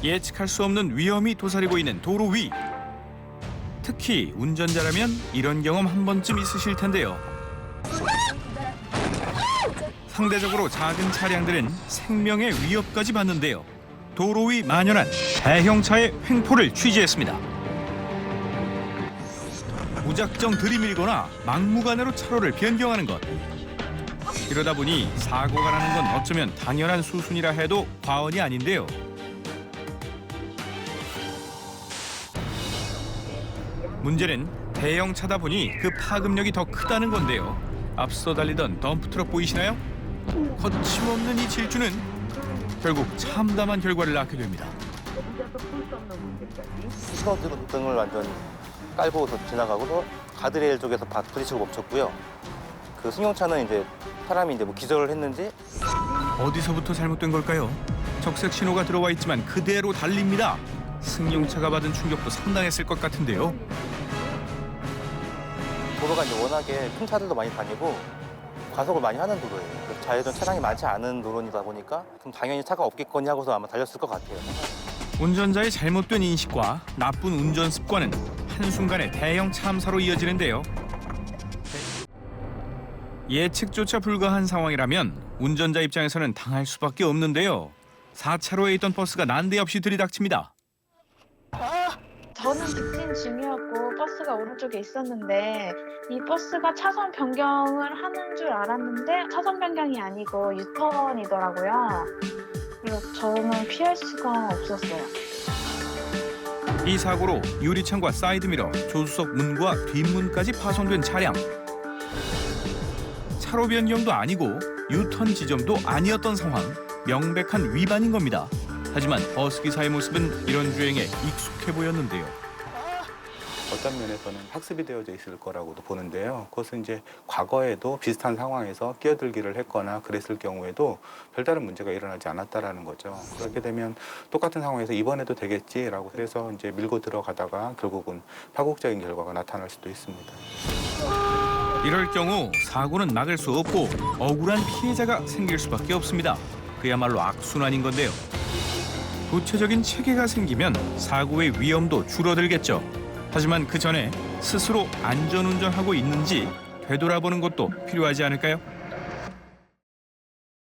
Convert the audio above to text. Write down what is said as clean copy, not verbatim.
예측할 수 없는 위험이 도사리고 있는 도로 위. 특히 운전자라면 이런 경험 한 번쯤 있으실 텐데요. 상대적으로 작은 차량들은 생명의 위협까지 받는데요. 도로 위 만연한 대형차의 횡포를 취재했습니다. 무작정 들이밀거나 막무가내로 차로를 변경하는 것. 이러다 보니 사고가 나는 건 어쩌면 당연한 수순이라 해도 과언이 아닌데요. 문제는 대형차다 보니 그 파급력이 더 크다는 건데요. 앞서 달리던 덤프트럭 보이시나요? 거침없는 이 질주는 결국 참담한 결과를 낳게 됩니다. 신호등을 완전 깔고 지나가고 가드레일 쪽에서 부딪히고 멈췄고요. 그 승용차는 이제 사람이 이제 뭐 기절을 했는지 어디서부터 잘못된 걸까요? 적색 신호가 들어와 있지만 그대로 달립니다. 승용차가 받은 충격도 상당했을 것 같은데요. 도로가 이제 워낙에 큰 차들도 많이 다니고 과속을 많이 하는 도로예요. 그래서 좌회전 차량이 많지 않은 도로이다 보니까 좀 당연히 차가 없겠거니 하고서 아마 달렸을 것 같아요. 운전자의 잘못된 인식과 나쁜 운전 습관은 한순간에 대형 참사로 이어지는데요. 예측조차 불가한 상황이라면 운전자 입장에서는 당할 수밖에 없는데요. 4차로에 있던 버스가 난데없이 들이닥칩니다. 저는 직진 중이었고 버스가 오른쪽에 있었는데 이 버스가 차선 변경을 하는 줄 알았는데 차선 변경이 아니고 유턴이더라고요. 그래서 저는 피할 수가 없었어요. 이 사고로 유리창과 사이드미러, 조수석 문과 뒷문까지 파손된 차량. 차로 변경도 아니고 유턴 지점도 아니었던 상황. 명백한 위반인 겁니다. 하지만 버스기사의 모습은 이런 주행에 익숙해 보였는데요. 어떤 면에서는 학습이 되어져 있을 거라고도 보는데요. 그것은 이제 과거에도 비슷한 상황에서 끼어들기를 했거나 그랬을 경우에도 별다른 문제가 일어나지 않았다라는 거죠. 그렇게 되면 똑같은 상황에서 이번에도 되겠지라고 해서 이제 밀고 들어가다가 결국은 파국적인 결과가 나타날 수도 있습니다. 이럴 경우 사고는 막을 수 없고 억울한 피해자가 생길 수밖에 없습니다. 그야말로 악순환인 건데요. 구체적인 체계가 생기면 사고의 위험도 줄어들겠죠. 하지만 그 전에 스스로 안전운전하고 있는지 되돌아보는 것도 필요하지 않을까요?